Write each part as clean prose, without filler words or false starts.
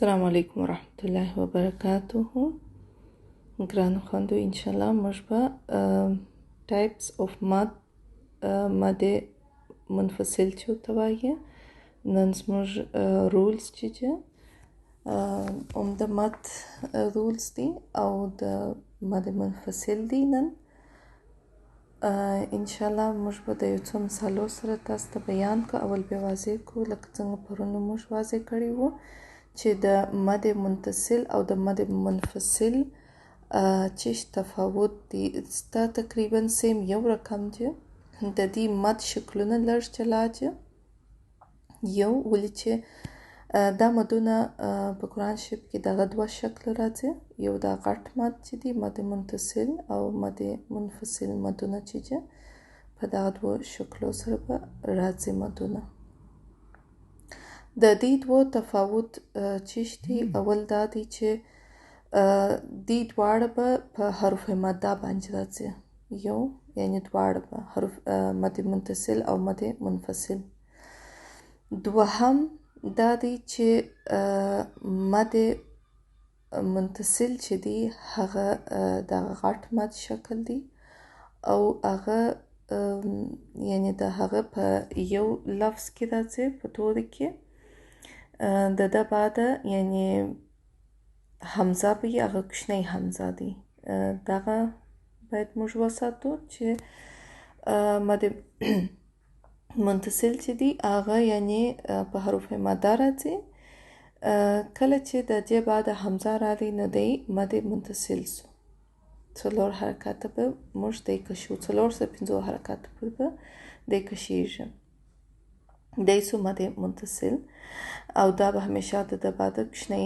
السلام علیکم ورحمت الله وبرکاته. ګرانو خویندو، انشاءالله موږ به types of مد منفصل چې ورته وایي نن زموږ رولز چې د مد رولز دي او د مد منفصل دي. نن انشاءالله موږ به د یو څو مثالو سره تاسو ته بیان کو. اول به واضح کو لکه څنګه پرونه موږ واضح کړي وو چې د مد متصل او د مد منفصل چیش تفاوت دی. ستا تقریبا سیم یو رقم دی. د دې مد شکلونه لږ جلا دي. یو ولې چې دا مدونه په قرآن شریف کې دغه دوه شکل راځي. یو دا غټ مد چې دی مد متصل او مد منفصل مدونه چې دی په دغه دوه شکلو سره به راځي مدونه. د دې دوه تفاوت چیش دی. اول دا دی چې دې دواړه به په حروف مده باندې راځي. یو یعنی دواړه به حروف مد متصل او مد منفصل. دوهم دا دی چې مد منتصل چې دی هغه د غټ مد شکل دی او هغه یعنی د هغه په یو لفظ کې راځي په توره کې د بعد یعنی حمزه به هغه کوچنی حمزه دی. دغه باید موږ وساتو چې مد منتصل چې دی هغه یعنی په حروف مده راځي. کله چې د دې بعد حمزه راغلی نو دی مد منتصل سو. څلور حرکات به موږ دی کشو. څلور څخه پنځه حرکات به دی کشیږي. دی سو مد منتصل او دا به همیشه د بعد کوچنی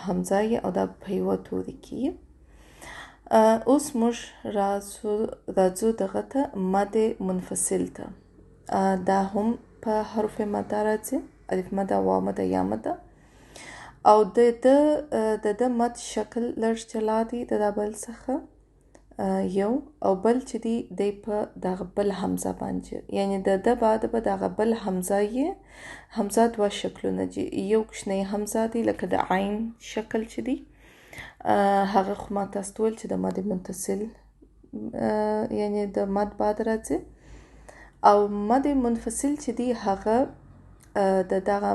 حمزه او دا په یوه توري کې. اوس موږ راځو دغه ته مد منفصل ته. دا هم په حروف مده راځي. الف مده، واو مده، یا مده. او د مد شکل لږ جلا دی د بل څخه. یو او بل چې دی په دغه بل حمزه باندې یعنی د بعد به دغه بل حمزه دوه شکلونه دي. یو کوچنی حمزه دی لکه د عین شکل چې دی هغه خو ما تاسو ته ویل چې د مد منتصل یعنی د مد بعد راځي. او مد منفصل چې دی هغه د دغه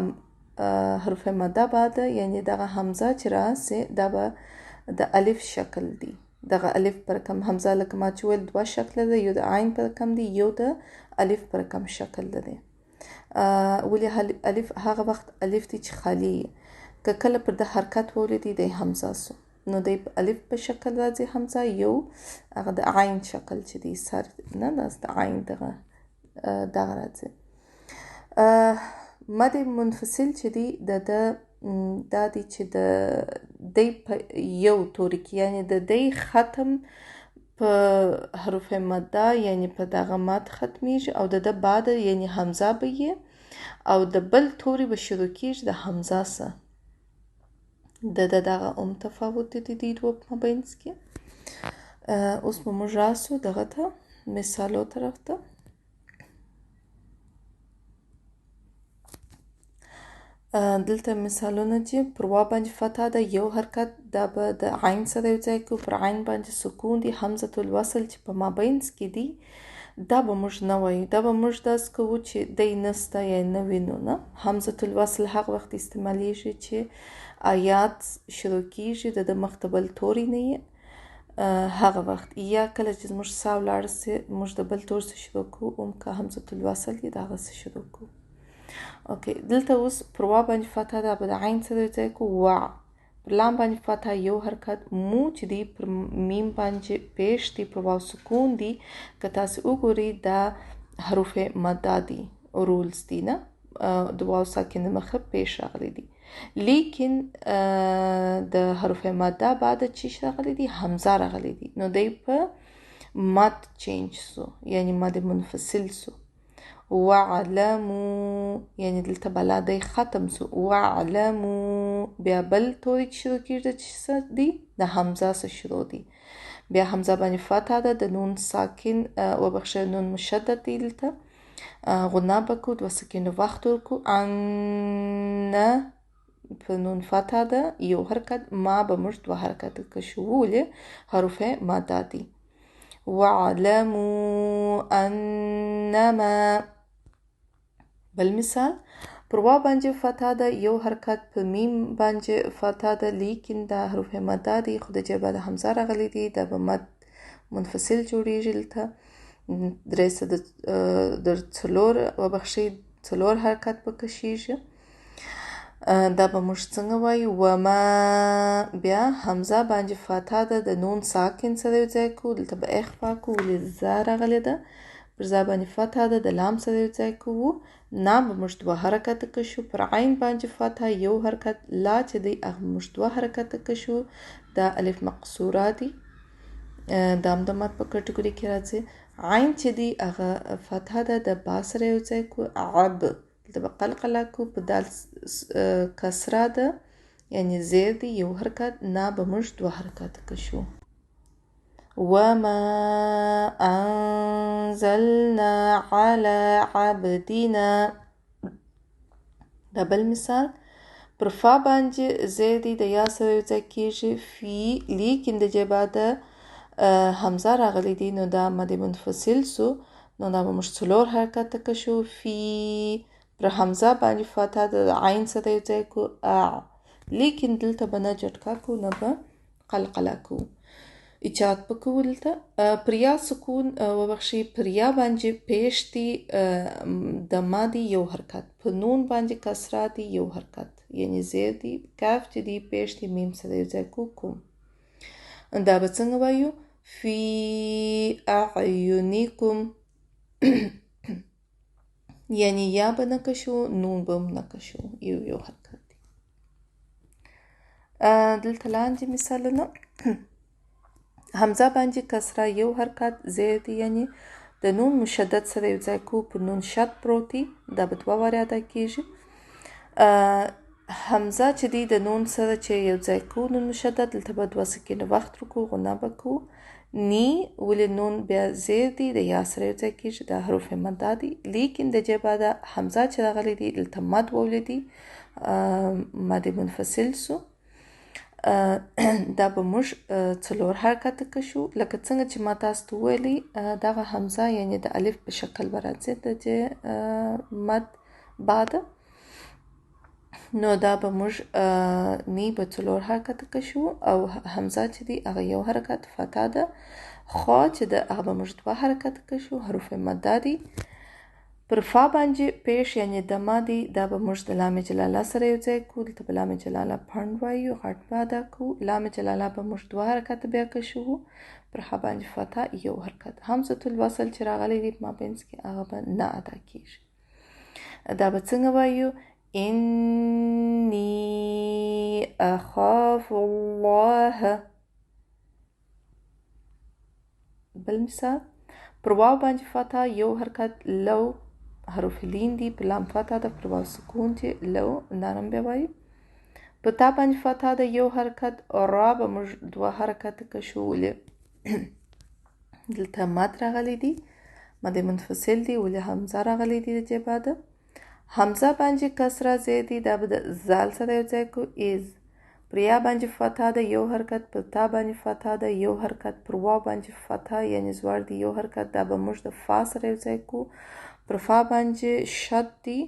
حروف مده بعد یعنی دغه حمزه چې راځي دا به د الف شکل دی. دغه الف پر کم حمزه لکه ما چې ویل دوه شکل ده. یو د عین پر کم دی، یو د الف پر کم شکل ده. ولی الف هغه وخت الف دی چې خالی که کله پر د حرکت ولیدي د حمزه سو نو د الف په شکل راځي حمزه. یو هغه د عین شکل چې دی سر نه داس د عین دغه راځي. مد منفصل چې دی دا دی چې دی په یو توري کې یعنی د دی ختم په حروف مده یعنی په دغه مد ختمیږي او د بعد یعنی حمزه به یې او د بل توري به شروع کیږي د حمزه سره. دغه تفاوت دی د دوه مابینځ کې. اوس به موږ راسو دغه ته مثالو طرف ته. دلته مثالونه چې پر وا باندې فتحه ده یو حرکت دا به د عین سره یو ځای کو. پر عین باندې سکون دی. حمزه الوصل چې په مابینځ کې دی دا به موږ نه وایو. دا به موږ داس کوو چې دی نسته یا نه وینو. نه، حمزه الوصل هغه وخت استعمالیږي چې آیات شروع کیږي د مختبل توري نه هغه وخت یا کله چې موږ سا ولاړ سي موږ د بل تور څخه شروع کوو هم که حمزه الوصل دی دغه څخه شروع کوو. اوکې دلته اوس پر وا باندې فتحه ده به د عین سره یو ځای کو. وا پر لام باندې فتحه یو حرکت. مو چې دی پر میم باندې پیش دی پر واو سکون دی. که تاسو وګورئ دا حروف مده دي رولز دي نه د واو ساکن مخه پیش راغلي دي. لیکن د حروف مده بعد چیش راغلی دی حمزه راغلی دی نو دی په مد چینج سو یعنی مد منفصل سو. وعلمو یعنی دلته بلا دی ختم سو. وعلمو بیا بل توری چې شروع کیږي چې دی د حمزه سره شروع دی. بیا حمزه باندې فتحه ده د نون ساکن وبخښه نون مشدد دی. دلته غنه بکو 2 سکینو وخت ورکو. ان په نون فتحه ده یو حرکت، ما به موږ 2 حرکت کشو ولې حروف ماده دي. واعلموا انما. بل مثال، پر وا باندې فتحه ده یو حرکت، په میم باندې فتحه ده لیکن دا حروف ماده دي خو د جبه د حمزه راغلي دي، دا به مد منفصل جوړیږي. دلته درې د څلور وبخښئ 4 حرکت پکښیږي. دا به موږ څنګه وایو؟ وما. بیا حمزه باندې فتحه ده، د نون ساکن سره یو ځای کوو، دلته به اخفا کوو ولې زا راغلې ده. پر زا باندې فتحه ده، د لام سره یو ځای کوو. نا به موږ 2 حرکت کشو. پر عین باندې فتحه یو حرکت. لا چې دی هغه موږ 2 حرکت کشو. دا الف مقصوره دي، دا هم د مد په کټګوري کې راځي. عین چې دی هغه فتحه ده، د با سره یو ځای کو. عب دلته به قلقله کو. په دال کسره ده یعنی زیر دی یو حرکت. نا به موږ 2 حرکت کشو. وما انزلنا على عبدنا. دا بل مثال، پر فا باندې زیر دی د یا سره یو ځای کیږي. فی لیکن د جبه ده حمزه راغلی دی، نو دا مد منفصل سو، نو دا به موږ 4 حرکت کشو. فی پر حمزه باندې فتحه د عین سره یو ځای کو. لیکن دلته به نه جټکا کو نه به قلقله کو، اچات پکو. دلته پر یا سکون وبخښئ، پر یا باندې پیش دی د ما دی یو حرکت، په نون باندې کسره دی یو حرکت یعنی زیر دی. کاف چې دی پیش دی میم سره یو ځای کو کوم. دا به څنګه وایو؟ فی اعینکم. یعنی یا به نه کشو، نون به هم نه کشو، یو حرکت دی. دلته لاندې مثالونه حمزه باندې کسره یو حرکت، زیر دی یعنی د نون مشدد سره یو ځای کو. پر نون شد پروت دی، دا به 2 واره ادا کیږي. حمزه چې دی د نون سره چې یو ځای کو نون مشدد، دلته به 2 سکینه وخت رکو، غنه به کو. نی ولې نون بیا زیر دی د یا سره یو ځای کیږي، دا حروف مده دي. لیکن د جبه ده حمزه چې راغلی دی دلته مد وولدي، مد منفصل سو. دا به موږ 4 حرکت کشو. لکه څنګه چې ما تاسو ته ویلي دغه حمزه یعنی د الف په شکل به راځي د مد بعد، نو دا به موږ نی به 4 حرکت کشو او حمزه چې دی هغه یو حرکت فتحه ده. خوا چې ده هغه به موږ 2 حرکت کشو، حروف مده دي. پر فا باندې پیش یعنی دما دی، دا به موږ د لام جلاله سره یو ځای کو. دلته به لام جلاله پنډ وایو، غټ به ادا کو. لام جلاله به موږ 2 حرکت بیا کشو. پر ح باندې فتحه یو حرکت. همزة الوصل چې راغلی دی په مابینځ کې هغه به نه ادا کیږي. دا به څنګه وایو؟ انی اخاف الله. بل مثال، پر واو باندې فتحه یو حرکت. لو حروف لین دی، پر لام فتحه ده، پر واو سکون دی. لو نرم بیا وایو. په تا باندې فتحه ده یو حرکت. را به موږ 2 حرکت کشو ولې دلته مد راغلی دی، مد منفصل دی، ولې حمزه راغلی دی د جبه ده. حمزه باندې کسره زید دی، دا به د زال سره یو ځای کو. ایز پر یا باندې فتحه ده یو حرکت، پر تا باندې فتحه ده یو حرکت، پر واو باندې فتحه یعنی زوړ دی یو حرکت. دا به موږ د فا سره یو ځای کو. پر فا باندې شد دی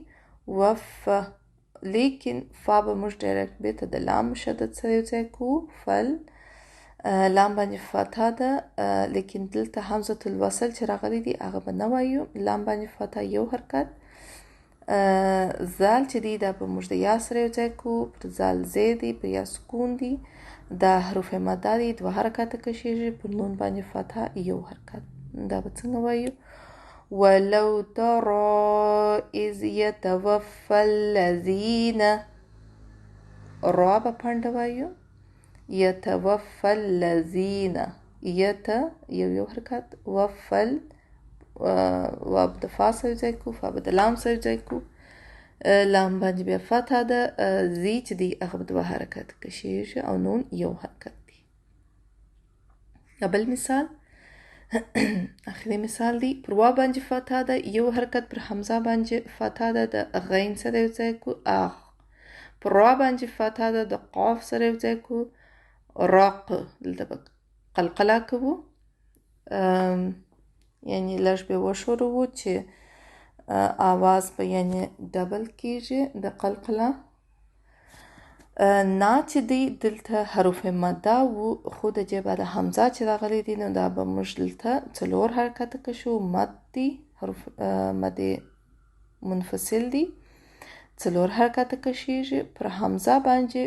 وف، لیکن فا به موږ ډایرکټ بیرته د لام مشدد سره یو ځای کو. فل لام باندې فتحه ده، لیکن دلته همزة الوصل چې راغلی دی هغه به نه وایو. لام باندې فتحه یو حرکت. زال چې دی دا به موږ د یا سره یو ځای کو. پر زال زید دی، پر یا سکون دی. دا حروف مده دی، 2 حرکت کشیږي. پر نون باندې فتحه یو حرکت. دا به څنګه وایو؟ ولو ترى اذ يتوفى الذين. را به پنډه وایو. يتوفى الذين، یو حرکت. وفل واب د فا سره ځای کو، فا به د لام سره ځای کو. لام باندې بیا فتحه ده. زی چې دی هغه به 2 حرکت کشیږي او نون یو حرکت دی. بل مثال اخري مثال دی. پر وا باندې فتحه ده یو حرکت، پر حمزه باندې فتحه ده، د غین سره یو ځای کو. اغ پر را باندې فتحه ده د قاف سره یو ځای کو راق دلته به قلقله کوو یعنی لږ به وښورو چې آواز به یعنی ډبل کیږي د قلقله نا چې دی دلته حروف مده وو خو د جې بعد حمزه چې راغلی دی نو دا به موږ دلته څلور حرکته کشو مد دی حروف مد منفصل دی څلور حرکته کشیږي پر حمزه باندې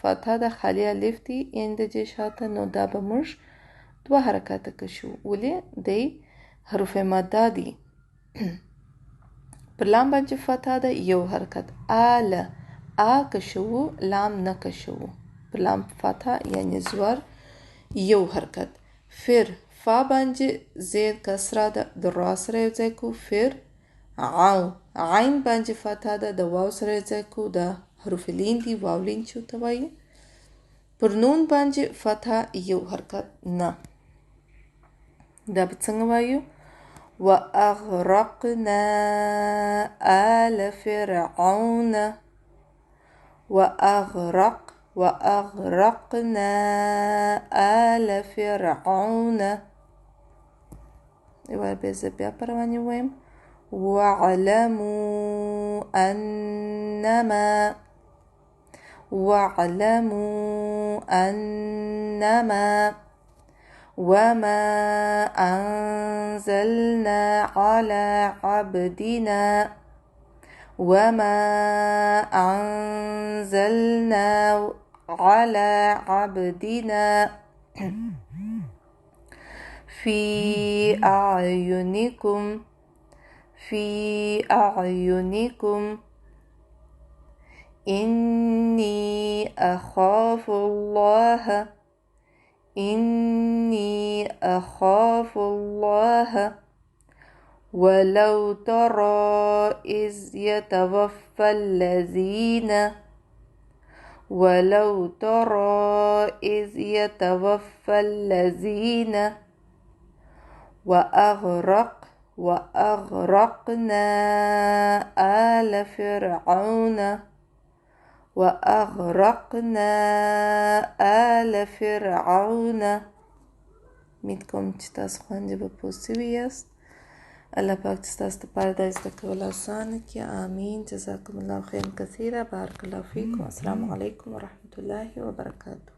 فتحه د خالی الف دی یعنی د جې شاته نو دا به موږ دوه حرکته کشو ولې دی حروف مده دی پر لام باندې فتحه ده یو حرکت آله کشو لام نه کشو پر لام فتحه یعنی زور یو حرکت فر فا باندې زیر کسره ده د را سره یو ځای کو فر عین باندې فتحه ده د واو سره یو ځای کو د حروف لین دی واو لین چې ورته وایي پر نون باندې فتحه یو حرکت نه دا به څنګه وایو وأغرقنا آل فرعون وأغرقنا آل فرعون يبقى بيا برواني ويم واعلموا أنما وما أنزلنا على عبدنا في أعينكم إني أخاف الله ولو ترى إذ يتوفى الذين وأغرقنا آل فرعون امید کوم چې تاسو خوندې به پوه سوي یاست الله پاک چې تاسو لپاره دا زده کول اسانه کړي آمین جزاکم الله خیرا کثیرا بارک الله فیکم السلام علیکم ورحمة الله وبرکاته